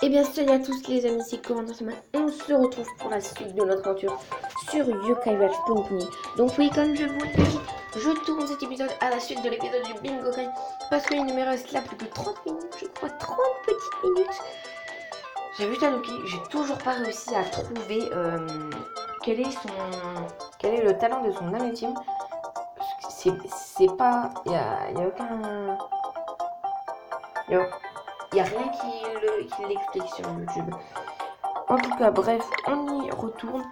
Et bien salut à tous les amis, c'est Corentin. On se retrouve pour la suite de notre aventure sur Yokai Watch Pony. Donc oui, comme je vous l'ai dit, je tourne cet épisode à la suite de l'épisode du Bingo Kai parce qu'il ne me reste là plus que 30 minutes, je crois 30 petites minutes. J'ai vu Tanuki, j'ai toujours pas réussi à trouver quel est le talent de son âme ultime. C'est pas... Il y a aucun... Il n'y a rien qui l'explique sur YouTube. En tout cas, bref, on y retourne.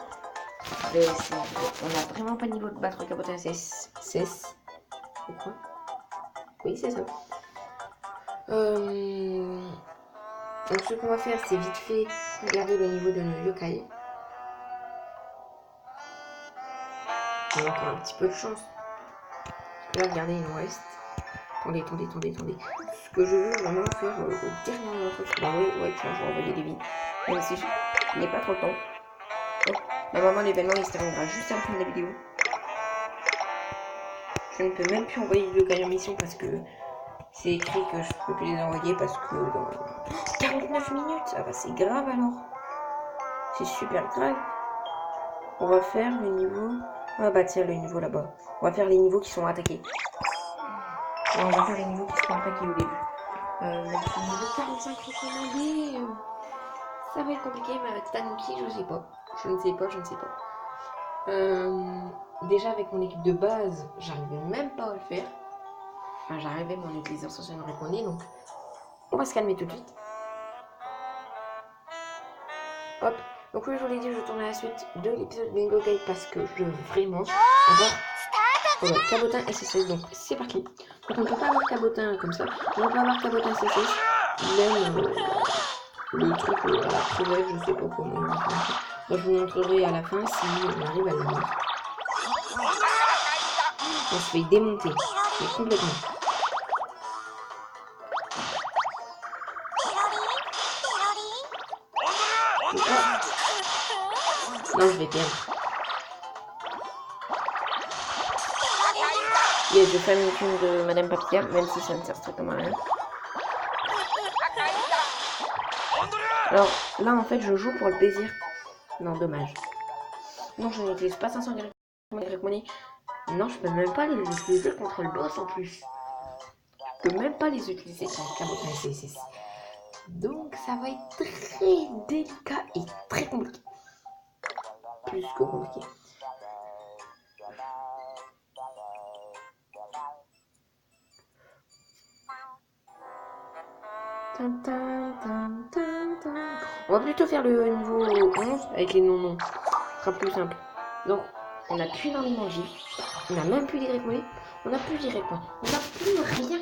On n'a vraiment pas le niveau de battre Cabotin SS. C'est quoi? Oui, c'est ça. Donc ce qu'on va faire, c'est vite fait regarder le niveau de nos yokai. On a encore un petit peu de chance. Là, regardez, il nous reste. Attendez. Ce que je veux vraiment faire au dernier moment, bah ouais, tiens, je vais envoyer des vies. Même si il n'est pas trop le temps. Donc, normalement, l'événement il se terminera juste à la fin de la vidéo. Je ne peux même plus envoyer de yokai en mission parce que c'est écrit que je peux plus les envoyer parce que dans 49 minutes, ah bah c'est grave alors. C'est super grave. On va faire le niveau. Ah bah tiens, le niveau là-bas. On va faire les niveaux qui sont attaqués. On va faire les niveaux qui sont attaqués au début. Le niveau 45 recommandé. Ça va être compliqué, mais avec Tanuki, je sais pas. Je ne sais pas. Déjà avec mon équipe de base, j'arrivais même pas à le faire. Enfin, j'arrivais mon utilisation sur une répondée, donc on va se calmer tout de suite. Hop. Donc oui, je vous l'ai dit, je tourne à la suite de l'épisode Bingo Kai parce que je veux vraiment avoir Cabotin SSS. Donc c'est parti. Donc on ne peut pas avoir Cabotin comme ça. On peut avoir Cabotin SSS. Même le truc à la crevette, je sais pas comment. Moi, je vous montrerai à la fin si on arrive à le voir. On se fait démonter. Mais complètement. Non, je vais perdre. Il y a des familles de Madame Papilla, même si ça ne sert strictement à rien. Alors là, en fait, je joue pour le plaisir. Non, dommage. Non, je n'utilise pas 500 Greek Money. Non, je peux même pas les utiliser contre le boss en plus. Je peux même pas les utiliser contre Cabotin SSS. Donc ça va être très délicat et très compliqué. Plus que compliqué. On va plutôt faire le niveau 11 avec les non-noms. Ce sera plus simple. Donc, on n'a plus énormément de vie. On n'a même plus direct monnaie. On n'a plus direct point. On n'a plus rien.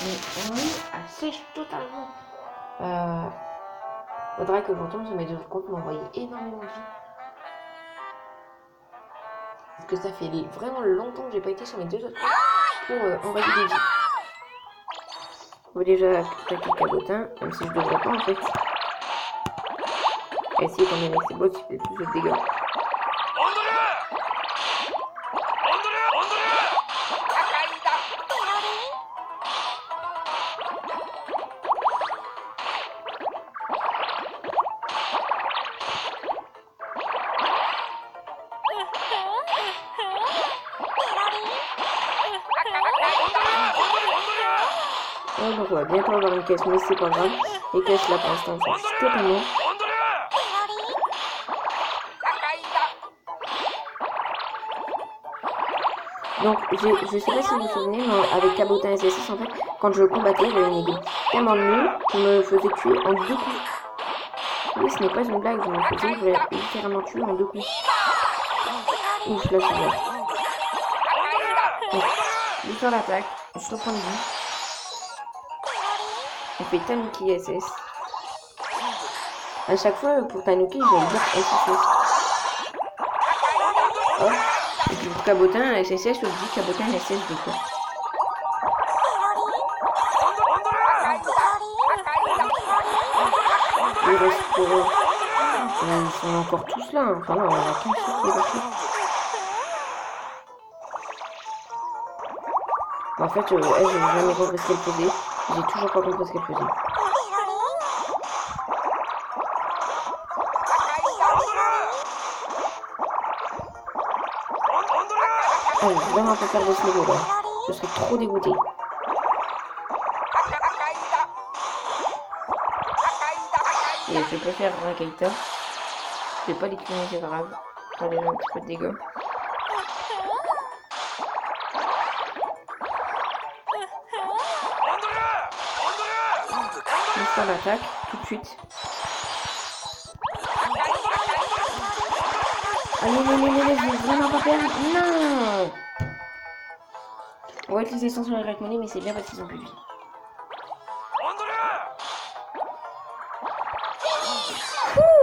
Mais on est à sèche totalement. Faudrait que je retourne sur mes deux autres comptes pour m'envoyer énormément de vie. Parce que ça fait vraiment longtemps que j'ai pas été sur mes deux autres comptes pour envoyer des vies. On va déjà attaquer Cabotin, même si je devrais pas en fait. Et essayer qu'on ait ses bots, il fait plus de dégâts. Donc on va bientôt avoir une caisse, mais c'est pas grave. Les caisses là pour l'instant, on s'en fiche totalement. Donc je sais pas si vous vous souvenez, mais avec Cabotin SSS en fait, quand je le combattais, j'avais une épée tellement nulle qui me faisait tuer en 2 coups. Oui, ce n'est pas une blague, je me faisais littéralement tuer en 2 coups. Ouf, là c'est bien. Donc, lui faire l'attaque, je reprends le vie. On fait Tanuki SS. À chaque fois, pour Tanuki, je vais dire SSS. Oh. Et puis pour Cabotin SSS, je dis Cabotin SS de quoi. Il reste pour eux. Ils sont encore tous là. Hein. Enfin, non, on a qu'un seul qui est parti. En fait, elle, j'ai jamais compris ce qu'elle faisait. J'ai toujours pas compris ce qu'elle faisait. Oh, j'ai vraiment pas perdre ce niveau là. Je serais trop dégoûté. Et je peux faire Rakaita. Je vais pas les tuer, c'est grave. Pour les un petit peu de dégâts. Juste en attaque, tout de suite. Allez, je vais vraiment pas perdre. Non! On va utiliser Extension Direct Money, mais c'est bien parce qu'ils ont plus de vie.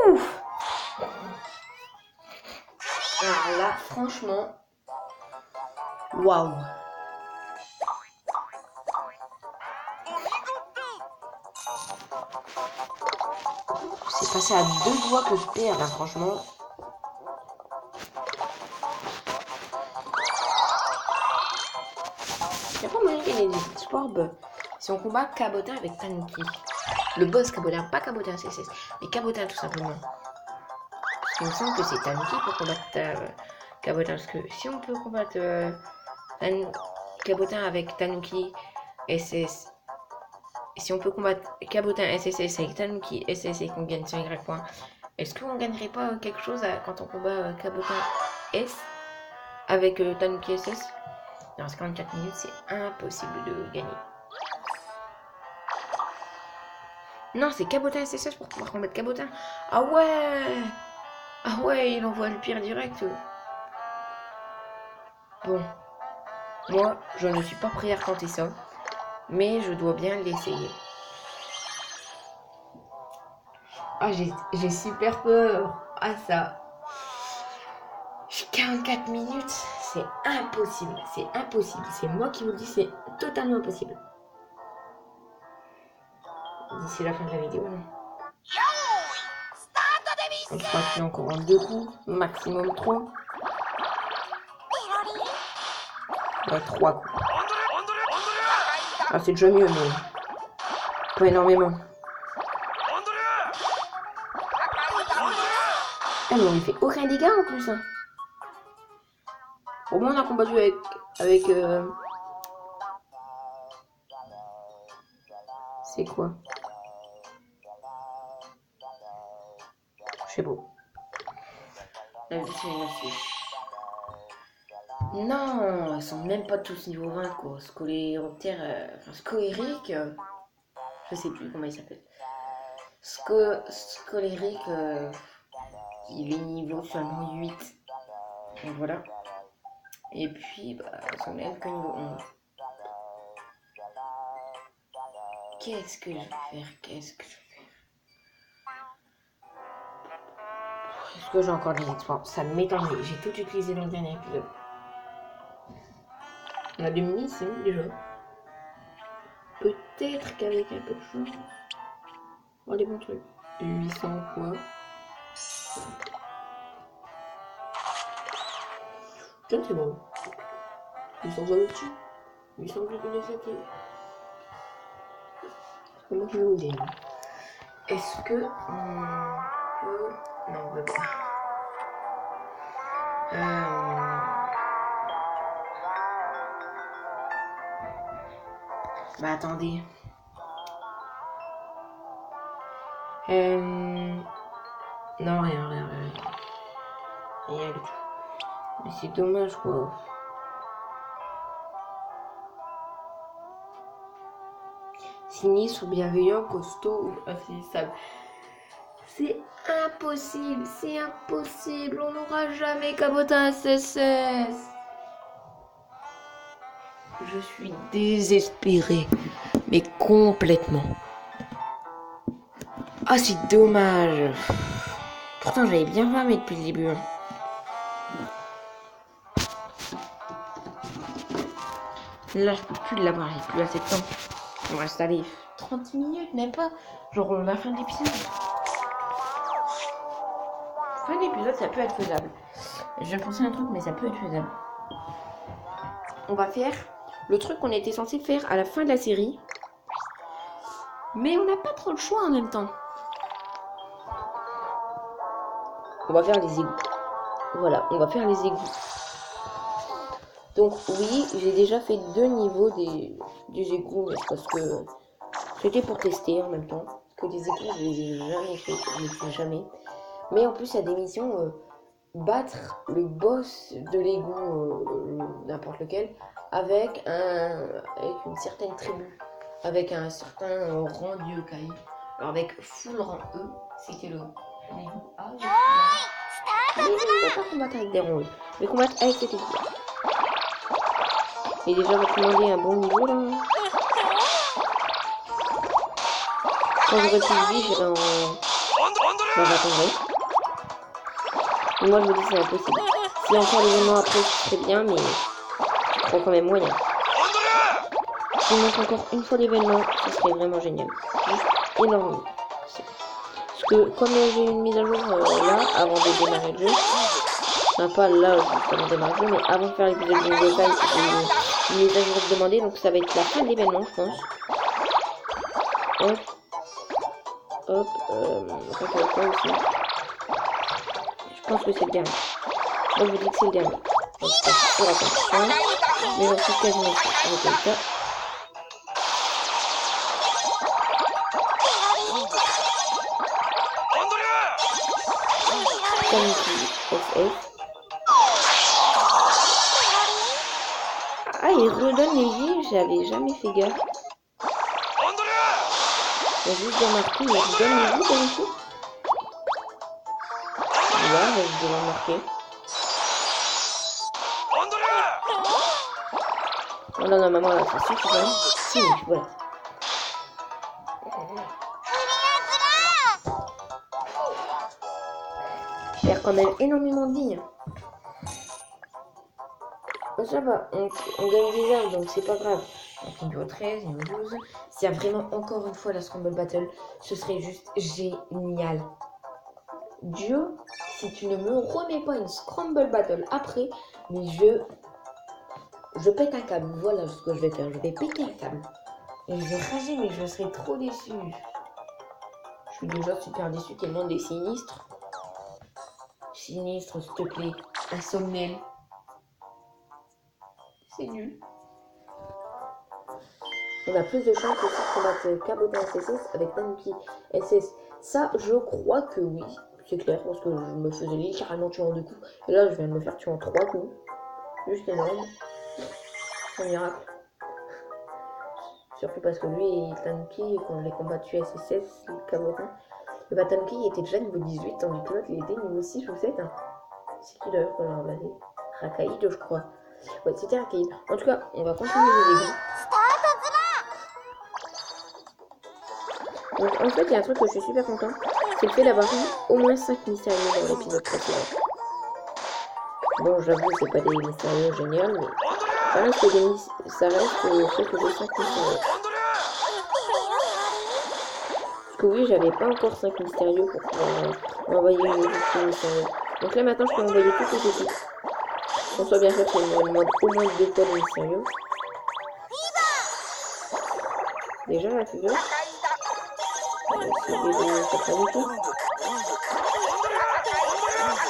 Ouf! Alors là, franchement, waouh! C'est passé à 2 doigts que je perds là, franchement. Il n'y a pas moyen qu'il y ait des Sporb si on combat Cabotin avec Tanuki. Le boss Cabotin, pas Cabotin CSS, mais Cabotin tout simplement. Parce qu'il me semble que c'est Tanuki pour combattre Cabotin. Parce que si on peut combattre Cabotin avec Tanuki SS, et si on peut combattre Cabotin SSS avec Tanuki SS et qu'on gagne 100 Y points, est-ce qu'on gagnerait pas quelque chose quand on combat Cabotin S avec Tanuki SS? Dans 44 minutes, c'est impossible de gagner. Non, c'est Cabotin SSS pour pouvoir combattre Cabotin. Ah ouais! Ah ouais, il envoie le pire direct. Bon. Moi, je ne suis pas prêt à tenter ça. Mais je dois bien l'essayer. Ah, j'ai super peur. Ah ça. 44 minutes, c'est impossible. C'est impossible. C'est moi qui vous le dis, c'est totalement impossible. D'ici la fin de la vidéo, non. On sera fait encore en 2 coups, maximum 3. Ouais, 3 coups. Ah, c'est déjà mieux, mais pas énormément. Ah, mais on lui fait aucun dégât en plus. Hein. Au moins, on a combattu avec c'est quoi? Je sais pas. Non, ils sont même pas tous niveau 20 quoi. Scoléroptère, enfin Scoérique, je sais plus comment il s'appelle. Scolérique, il est niveau seulement 8. Donc voilà. Et puis, bah, ils sont même que niveau 11. Qu'est-ce que je vais faire? Est-ce que j'ai encore des exploits? Ça m'étonnerait. J'ai tout utilisé dans le dernier épisode. On a des munitions déjà. Peut-être qu'avec un peu de chance. Oh, les bons trucs. 800 quoi. Tiens, c'est bon. 800 voix au-dessus. 800 plus de 7. Comment je vais vous dire? Est-ce que on peut... Non, on peut pas. Bah attendez. Non, rien. Rien du tout. Mais c'est dommage quoi. Sinistre, bienveillant, costaud ou insaisissable. C'est impossible, c'est impossible. On n'aura jamais Cabotin SSS. Je suis désespérée, mais complètement. Ah, c'est dommage. Pourtant, j'avais bien farmé depuis le début. Hein. Là, je peux plus l'avoir, j'ai plus assez de temps. On va reste aller 30 minutes, même pas. Genre la fin de l'épisode. Fin d'épisode, ça peut être faisable. Je pensais à un truc, mais ça peut être faisable. On va faire le truc qu'on était censé faire à la fin de la série. Mais on n'a pas trop le choix en même temps. On va faire les égouts. Voilà, on va faire les égouts. Donc oui, j'ai déjà fait 2 niveaux des égouts, mais c'est parce que c'était pour tester en même temps. Parce que des égouts, je les ai jamais fait, je les fais jamais. Mais en plus, il y a des missions, battre le boss de l'égout, n'importe lequel, avec une certaine tribu, avec un certain rang de yokai. Alors avec full rang E, c'était l'égout A. Mais je ne vais pas combattre avec des rangs E, je vais combattre avec cet égout. Et déjà recommandé un bon niveau là. Quand j'aurai plus de vie, j'irai en... Bah, j'attendrai. Et moi je me dis c'est impossible. Si encore l'événement après, ce serait bien, mais je crois quand même moyen. S'il manque encore une fois l'événement, ce serait vraiment génial. Juste énorme. Parce que comme j'ai une mise à jour là, avant de démarrer le jeu, enfin pas là juste avant de démarrer le jeu, mais avant de faire l'épisode du Yokai, j'ai une mise à jour demandée, donc ça va être la fin de l'événement, je pense. Hop. Hop. Aussi. Je pense que c'est le dernier. Moi je vous dis que c'est le dernier. Donc c'est pour attention. Mais j'en suis quasiment sûr. Avec le cas. FF. Ah, il redonne les vies, j'avais jamais fait gaffe. J'ai juste remarqué, il redonne les vies comme ici. Là, je vais remarquer. Oh non, non, maman, là, ça suffit quand même. Si, voilà. Je perds quand même énormément de vie. Ça va, on gagne des armes, donc c'est pas grave. Donc niveau 13, niveau 12. S'il y a vraiment encore une fois la Scramble Battle, ce serait juste génial. Dieu, si tu ne me remets pas une Scramble Battle après, mais je pète un câble. Voilà ce que je vais faire. Je vais péter un câble. Et je vais rager, mais je serai trop déçu. Je suis déjà super déçu tellement des sinistres. Sinistre, s'il te plaît. Un somnel. C'est nul. On a plus de chances aussi de combattre Cabotin SSS avec Tanuki SS. Ça, je crois que oui. C'est clair, parce que je me faisais littéralement tuer en 2 coups. Et là, je viens de me faire tuer en 3 coups. Juste énorme. C'est un miracle. Surtout parce que lui et Tanuki, quand je l'ai combattu SSS, le Cabotin, le Tanuki il était déjà niveau 18, tandis que l'autre il était niveau 6 ou 7. Hein. C'est qui d'ailleurs qu'on l'a remplacé? Rakaïd, je crois. Ouais, c'était Rakaïd. En tout cas, on va continuer les égouts. Donc en fait, il y a un truc que je suis super content, c'est le fait d'avoir eu au moins 5 mystérieux dans l'épisode précédent. Bon, j'avoue, c'est pas des mystérieux géniaux, mais ça reste le fait que j'ai 5 mystérieux. Parce que oui, j'avais pas encore 5 mystérieux pour pouvoir envoyer une édition mystérieuse. Donc là maintenant, je peux envoyer toutes les équipes. On soit bien sûr qu'il me demande au moins 2 fois de mystérieux. Déjà la figure. C'est pas du tout.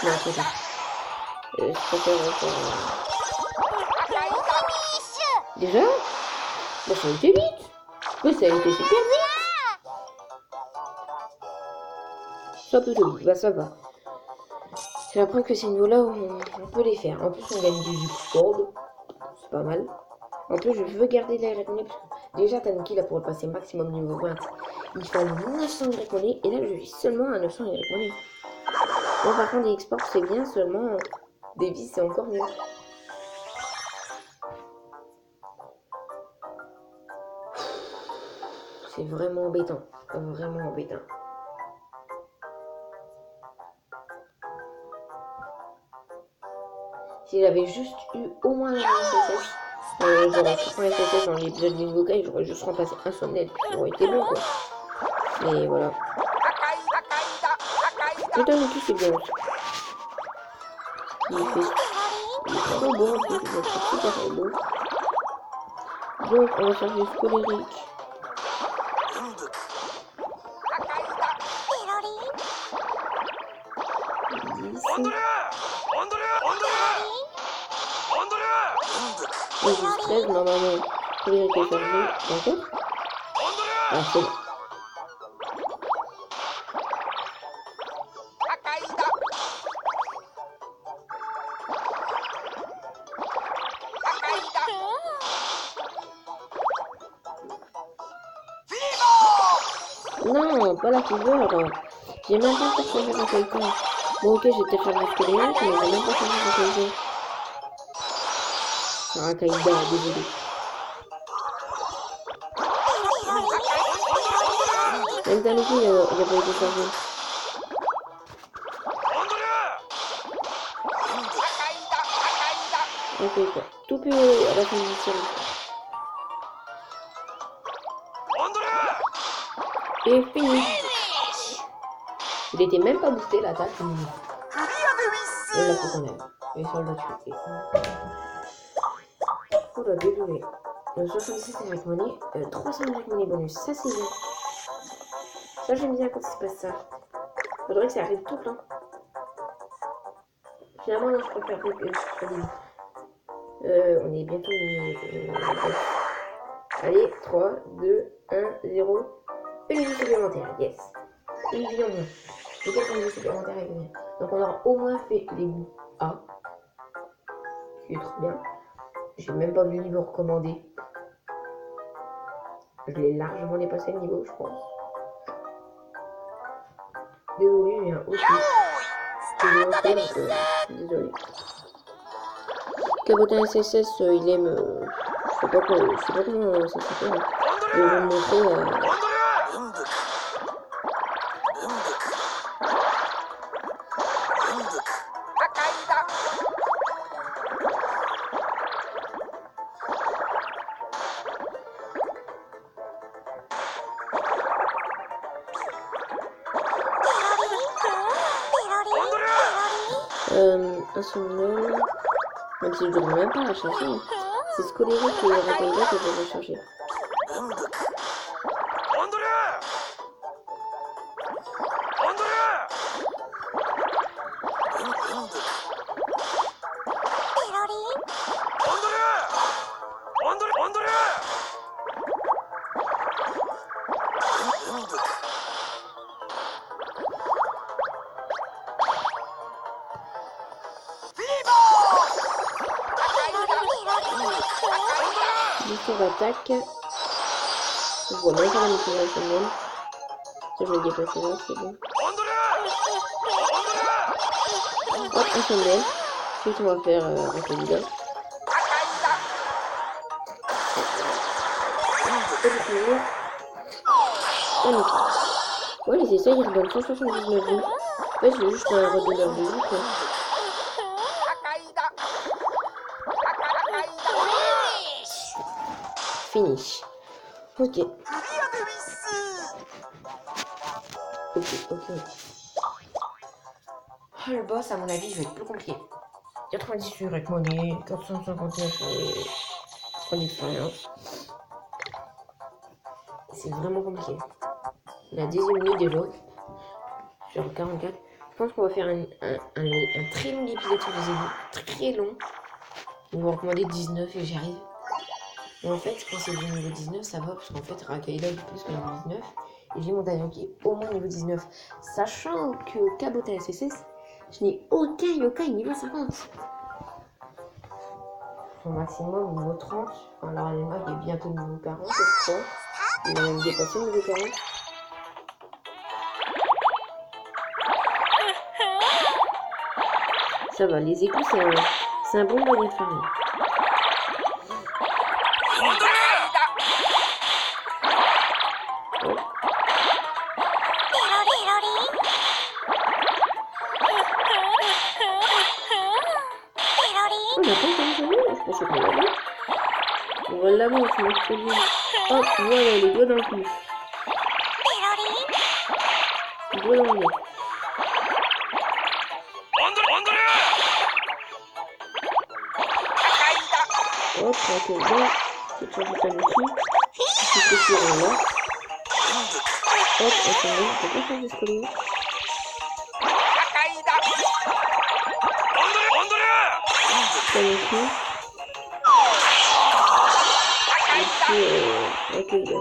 Non, c'est ça. Je préfère déjà. Bah, ça a été vite. Mais ça a été super vite. Ça plutôt vite. Bah ça va. J'apprends que ces niveaux-là, on peut les faire. En plus, on gagne du sword. C'est pas mal. En plus, je veux garder la Great Money parce que déjà, Tanuki, là, pour le passer maximum niveau 20, il fallait 900 Great Money. Et là, je suis seulement à 900 Great Money. Bon, par contre, des exports, c'est bien. Seulement, des vies, c'est encore mieux. C'est vraiment embêtant. Vraiment embêtant. Si j'avais juste eu au moins un SSS, j'aurais pris un SSS dans l'épisode du Yokai, j'aurais juste remplacé un somnel, ça aurait été bon quoi. Mais voilà. Le Tanuki c'est bien aussi. Il est trop bon, il est super beau. Donc on va charger Scolérique. Et juste 13, normalement, Frédéric est chargé. D'accord. Ah, c'est bon. Non, pas la fever. J'ai même pas fait changer de quelqu'un. Bon, ok, j'ai peut-être changé ce que les mais j'ai même pas changé de quelqu'un. Ah, Kaïda, désolé. Même Tanuki, il a pas été changé. Ok, quoi. Tout peut à la fin de la série. Et fini. Il était même pas boosté l'attaque. On l'a fait quand même. Et ça l'a tué. Oh là, désolé. 66 avec money. 300 avec money bonus. Ça c'est bien. Ça j'aime bien quand il se passe ça. Faudrait que ça arrive tout le temps. Finalement, non, je préfère on est bientôt allez, 3, 2, 1, 0. Une vie supplémentaire, yes. Une vie en moins. Peut-être une vie supplémentaire avec rien. Donc on aura au moins fait les bouts A. Qui est trop bien. J'ai même pas vu le niveau recommandé. Je l'ai largement dépassé le niveau, je pense. Désolé, j'ai un haut. Désolé. Cabotin SSS, il aime. Je sais pas comment ça s'appelle. Je vais vous montrer. Un somnol, même si je ne devrais même pas la changer, c'est Scolérique et Rakaïda que je vais changer. Attaque. Je vois même pas la motivation même. Ça, je vais déplacer là, c'est bon. Hop, un sondel. Ensuite, on va faire un candidat. Ouais, les essais, ils redonnent 179 vies. En fait, c'est juste un redonneur de vie, quoi. Finish. Ok. Ok. Ah, le boss, à mon avis, va être plus compliqué. 98 avec money, 459 points d'expérience. C'est vraiment compliqué. La 10e nuit déjà. Sur 44. Je pense qu'on va faire un très long épisode sur les égouts. Très long. On va recommander 19 et j'y arrive. Et en fait, quand c'est du niveau 19, ça va, parce qu'en fait, Rakaïda est plus que niveau 19. Et j'ai mon Tanuki qui est au moins niveau 19. Sachant que Cabotin SSS, je n'ai aucun yokai niveau 50. Son maximum niveau 30. Enfin, la Ralema qui est bientôt niveau 40, je crois. Il a même dépassé niveau 40. Ça va, les échos, c'est un bon moyen de farmer. On va l'avoir, c'est notre produit. Hop, voilà, les doigts dans le cul. Les doigts dans le nez. Hop, ok, bon. C'est changer ta boutique. C'est ce qui est là. Hop, on s'en va. On peut pas changer ce collier. Tanuki. Et puis, Rakeida.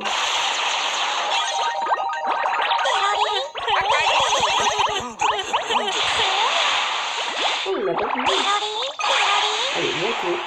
Oh, il l'a pas fini. Allez, bientôt.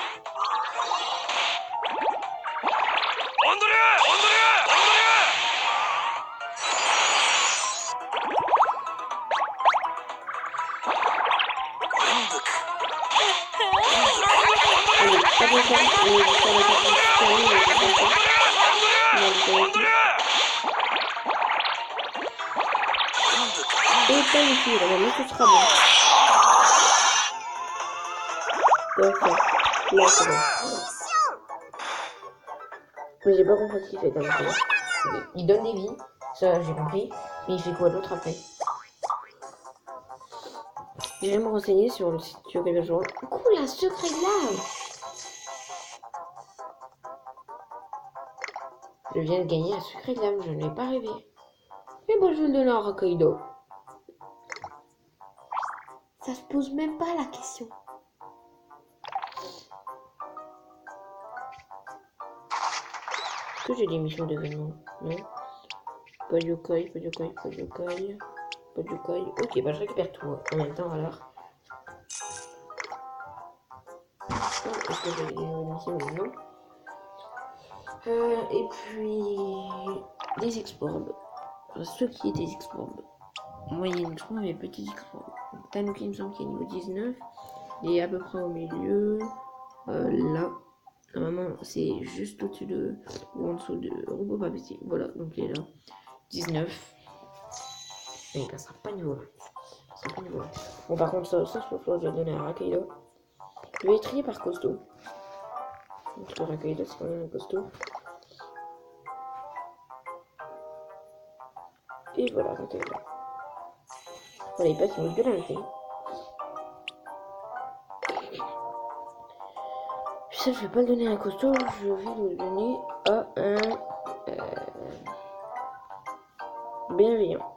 Et Tanuki, normalement ce sera bon. D'accord. Là, c'est bon. Mais j'ai pas compris ce qu'il fait Tanuki. Il donne des vies, ça j'ai compris. Mais il fait quoi d'autre après? Je vais me renseigner sur le site du Yokai. Cool, un secret de lave. Je viens de gagner un secret de lame, je ne l'ai pas rêvé. Mais bon, je vais le donner à Rakeida. Ça se pose même pas la question. Est-ce que j'ai des missions d'événements? Non. Pas de yokai, pas de yokai, pas de yokai. Pas de yokai. Ok, bah je récupère tout en même temps alors. Est-ce que j'ai des missions? Non. Et puis des exporbes. Ceux qui étaient exporbes. Moyenne 3 mais petits exporbes. Tanuki il me semble qu'il est niveau 19. Il est à peu près au milieu. Là. Normalement c'est juste au-dessus de. Ou en dessous de Robot Papetti. Voilà, donc il est là. 19. Et il passera pas niveau 20. Bon par contre ça je vais donner à Rakeida. Je vais trier par costaud. Parce que Rakeida c'est quand même un costaud. Et voilà, Rakeida. Voilà, il passe une pénalité. Ça, je vais pas le donner à un costaud, je vais le donner à un bienveillant.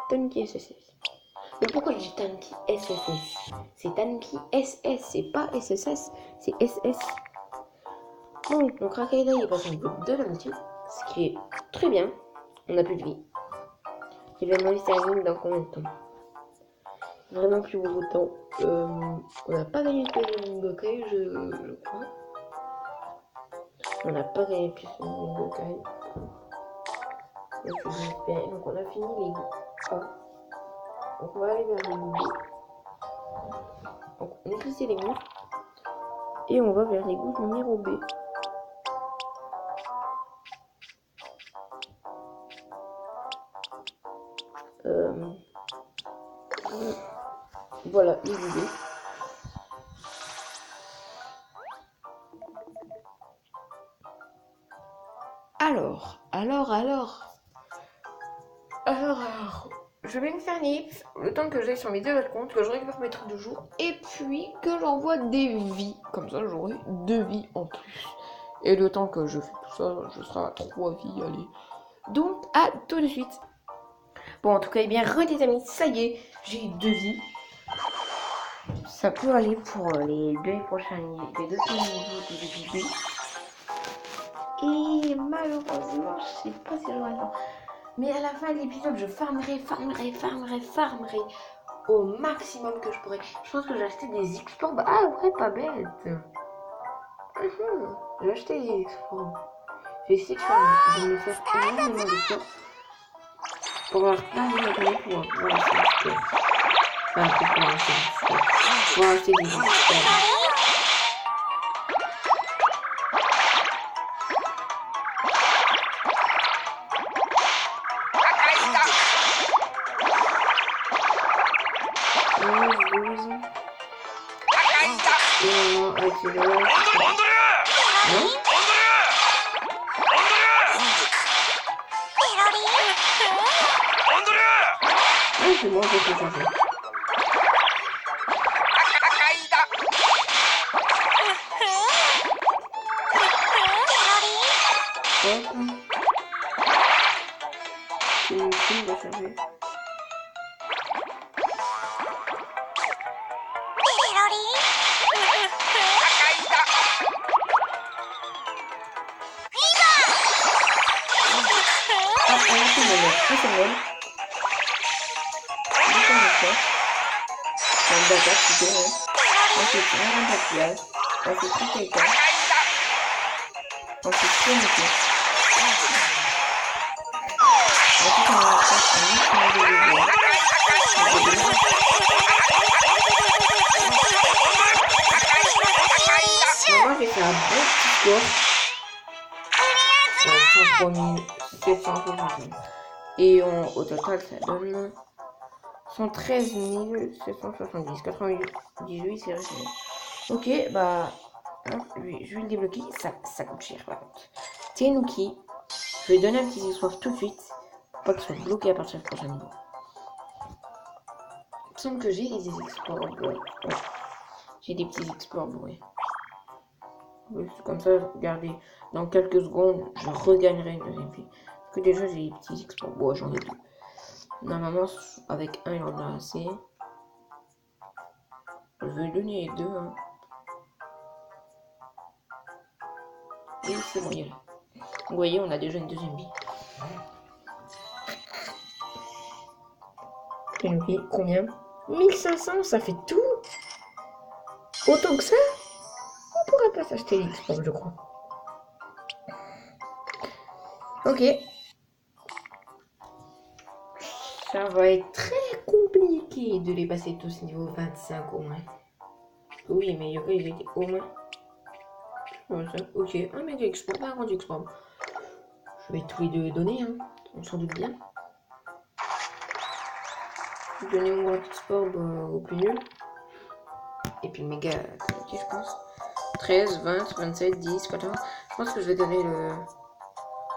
Tanuki SSS. Mais pourquoi je dis Tanuki SSS? C'est Tanuki SS, c'est pas SSS, c'est SS. Bon, donc Rakeida il est passé au niveau de l'amitié, ce qui est très bien. On n'a plus de vie. L'événement il se termine dans combien de temps? Vraiment plus beaucoup de temps. On n'a pas gagné de Bingokai, je crois. On n'a pas gagné plus de Bingokai. Donc on a fini les goûts A. Donc on va aller vers les goûts B. Donc on éclissait les murs. Et on va vers les goûts numéro B. Voilà, les goûts B. Alors, je vais me faire nif le temps que j'aille sur mes deux comptes, que je récupère mes trucs de jour, et puis que j'envoie des vies. Comme ça, j'aurai 2 vies en plus. Et le temps que je fais tout ça, je serai à 3 vies, allez. Donc, à tout de suite. Bon, en tout cas, eh bien, les amis, ça y est, j'ai 2 vies. Ça peut aller pour les deux prochains niveaux de vidéo. Et malheureusement, je sais pas si je vais attendre. Mais à la fin de l'épisode, je farmerai au maximum que je pourrais. Je pense que j'ai acheté des X-Porbes. Ah ouais, pas bête. J'ai acheté des X-Porbes. Je vais essayer de me faire énormément de ça. Pour avoir plein de matériel pour acheter des X-Porbes. Enfin, pour acheter des X-Porbes. C'est moi qui fais ça. coup, on va mettre un Samuel. Deuxième export. Enfin, d'attaque plutôt, hein. Ensuite, Madame Papillage. Ensuite, Rikaika. Ensuite, Trinity. Ensuite, on va faire un maximum de dégâts. Moi, j'ai fait un bon petit score. 103 770. Et au total, ça donne 113 770. 98, c'est resté. Ok, bah, hein, je vais le débloquer. Ça coûte cher, par contre. Tenuki, je vais donner un petit espoir tout de suite. Pour pas qu'il soit bloqué à partir du prochain niveau. Il me semble que j'ai des exports. Ouais. J'ai des petits exports, ouais. Comme ça, regardez, dans quelques secondes, je regagnerai une deuxième vie. Parce que déjà, j'ai des petits exports. Bon, j'en ai deux. Normalement, avec un, il en a assez. Je vais donner deux. Hein. Et c'est bon, il est là. Vous voyez, on a déjà une deuxième vie. Une vie, combien? 1500, ça fait tout? Autant que ça? On pourrait pas s'acheter l'Xbox, je crois. Ok. Ça va être très compliqué de les passer tous niveau 25 au moins. Oui, mais Yoga, il était au moins. Ok, un méga export, pas un grand export. Je vais tous les deux donner, hein. On s'en doute bien. Je vais donner mon grand export au plus nul. Et puis méga, ok, je pense. 13, 20, 27, 10, 14. Je pense que je vais donner le.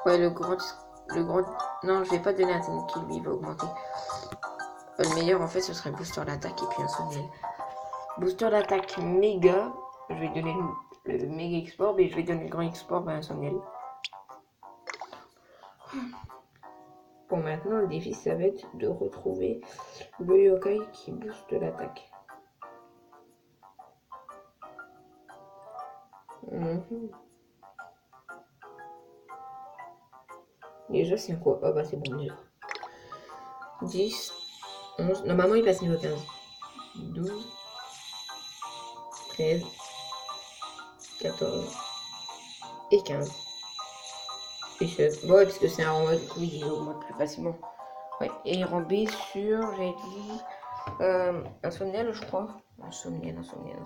Ouais, le grand. Non, je vais pas donner un Team qui lui va augmenter. Le meilleur en fait ce serait booster d'attaque et puis un Somniel. Booster d'attaque méga. Je vais donner le méga export, mais je vais donner le grand export à un Somniel. Bon, maintenant le défi ça va être de retrouver le yokai qui booste l'attaque. Déjà c'est quoi? Ah bah c'est bon déjà. 10, 11, normalement il passe niveau 15. 12, 13, 14 et 15. Et 16. Ouais, parce que c'est un rang mode, oui, il augmente plus facilement. Ouais, et rang B sur, j'ai dit, un Somniel, je crois. Un Somniel. Somniel,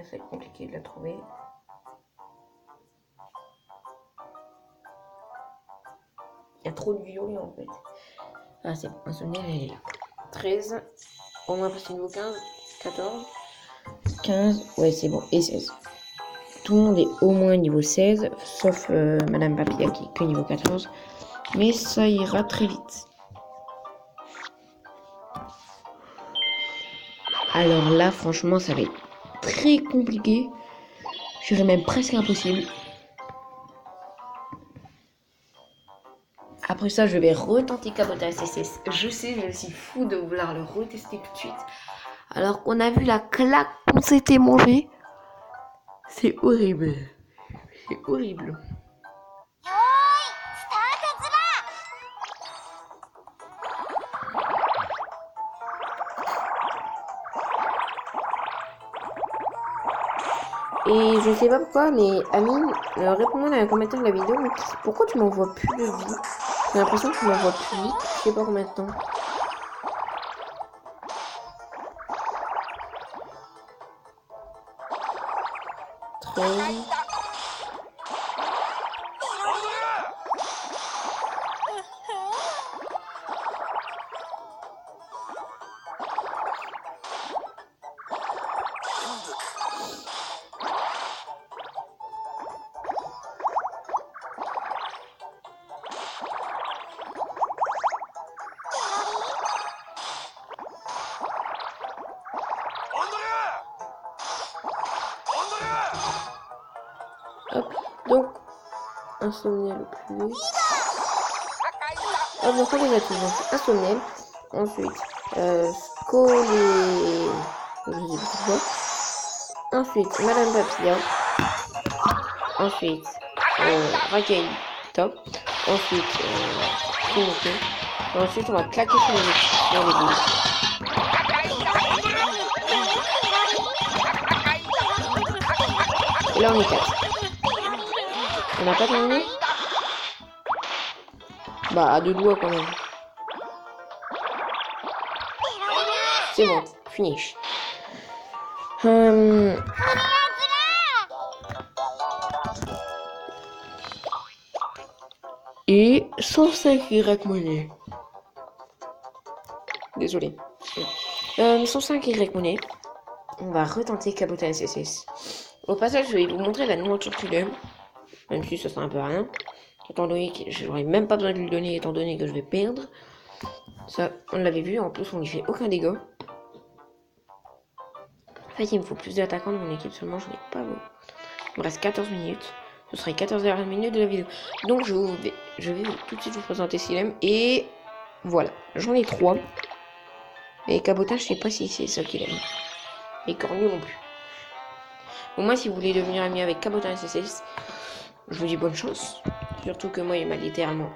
c'est compliqué de la trouver. Il y a trop de violet en fait. Ah, c'est bon, un Somniel, elle est là. 13, au moins passer niveau 15, 14, 15, ouais, c'est bon, et 16. Tout le monde est au moins niveau 16, sauf Madame Papilla qui est que niveau 14. Mais ça ira très vite. Alors là, franchement, ça va être très compliqué. Je dirais même presque impossible. Après ça, je vais retenter Cabotage SSS. Je sais, je suis fou de vouloir le retester tout de suite. Alors qu'on a vu la claque qu'on s'était mangé. C'est horrible. C'est horrible. Et je sais pas pourquoi, mais Amine, réponds-moi dans les commentaires de la vidéo, mais pourquoi tu m'envoies plus de vie? J'ai l'impression que tu m'envoies plus vite, je sais pas combien de temps. Hop, donc, un Somniel au plus. Hop, donc on les a tous. Donc, un Somniel. Ensuite, Scolé. Je sais plus pourquoi. Ensuite, Madame Papilla. Ensuite, Raquel Top. Ensuite, ok. Et ensuite, on va claquer sur les boules. Et là, on est 4. On n'a pas terminé? Bah, à 2 doigts quand même. C'est bon, finish. Et 105 Y monnaie. Désolé. 105 Y monnaie. On va retenter Cabotin SSS. Au passage, je vais vous montrer la nourriture qu'il aime. Même si ça sert un peu à rien. Étant donné que j'aurais même pas besoin de lui donner, étant donné que je vais perdre. Ça, on l'avait vu. En plus, on lui fait aucun dégât. En fait, il me faut plus d'attaquants dans mon équipe. Seulement, je n'ai pas beaucoup. Il me reste 14 minutes. Ce serait 14 dernières minutes de la vidéo. Donc, je vais tout de suite vous présenter ce qu'il aime. Et voilà. J'en ai 3. Et Cabotin, je sais pas si c'est ça qu'il aime. Et Cornu non plus. Au moins, si vous voulez devenir ami avec Cabotin SSS, je vous dis bonne chance. Surtout que moi, il m'a littéralement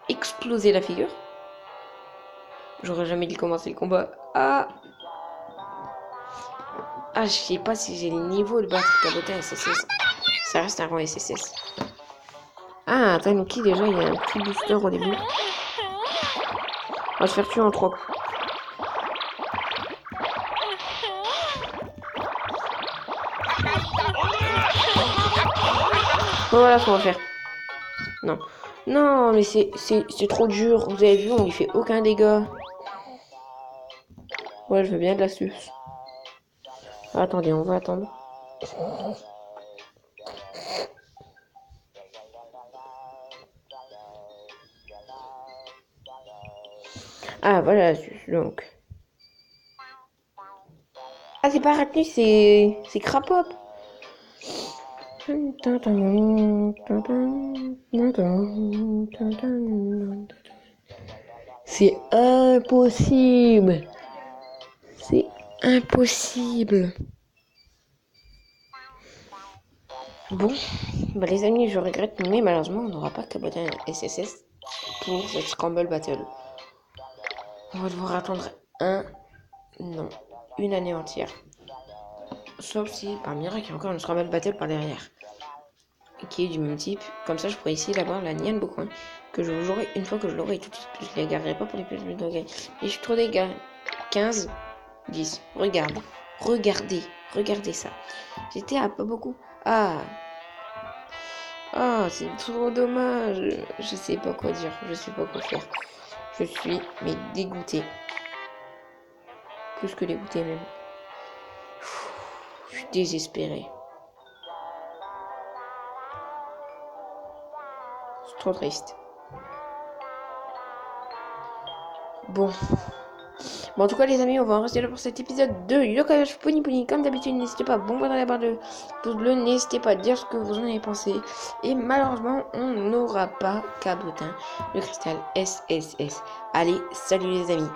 explosé la figure. J'aurais jamais dû commencer le combat. Ah, je sais pas si j'ai les niveaux de battre Cabotin SSS. Ça reste un rang SSS. Ah, Tanuki, déjà, il y a un petit booster au début. On va se faire tuer en 3 coups. Voilà ce qu'on va faire. Non. Non, mais c'est trop dur. Vous avez vu, on lui fait aucun dégât. Ouais, je veux bien de l'astuce. Attendez, on va attendre. Ah, voilà, donc. Ah, c'est pas Ratnus, c'est Crapop. C'est impossible. C'est impossible. Bon, bah les amis, je regrette, mais malheureusement, on n'aura pas Cabotin SSS pour cette Scramble Battle. On va devoir attendre une année entière. Sauf si, par miracle, il y a encore une Scramble Battle par derrière. Qui est du même type. Comme ça, je pourrais essayer d'avoir la Nian Bocoin. Que je jouerai une fois que je l'aurai tout de suite. Je les garderai pas pour les plus de dégâts. Et je suis trop dégâts. 15, 10. Regardez ça. J'étais à pas beaucoup. Ah, c'est trop dommage. Je sais pas quoi dire. Je sais pas quoi faire. Je suis, mais dégoûté. Plus que dégoûté même. Je suis désespéré. C'est trop triste. Bon, en tout cas les amis, on va en rester là pour cet épisode de Yokai Pony Pony. Comme d'habitude, n'hésitez pas à bombarder la barre de pouce bleu, n'hésitez pas à dire ce que vous en avez pensé. Et malheureusement, on n'aura pas Cabotin, le cristal SSS. Allez, salut les amis.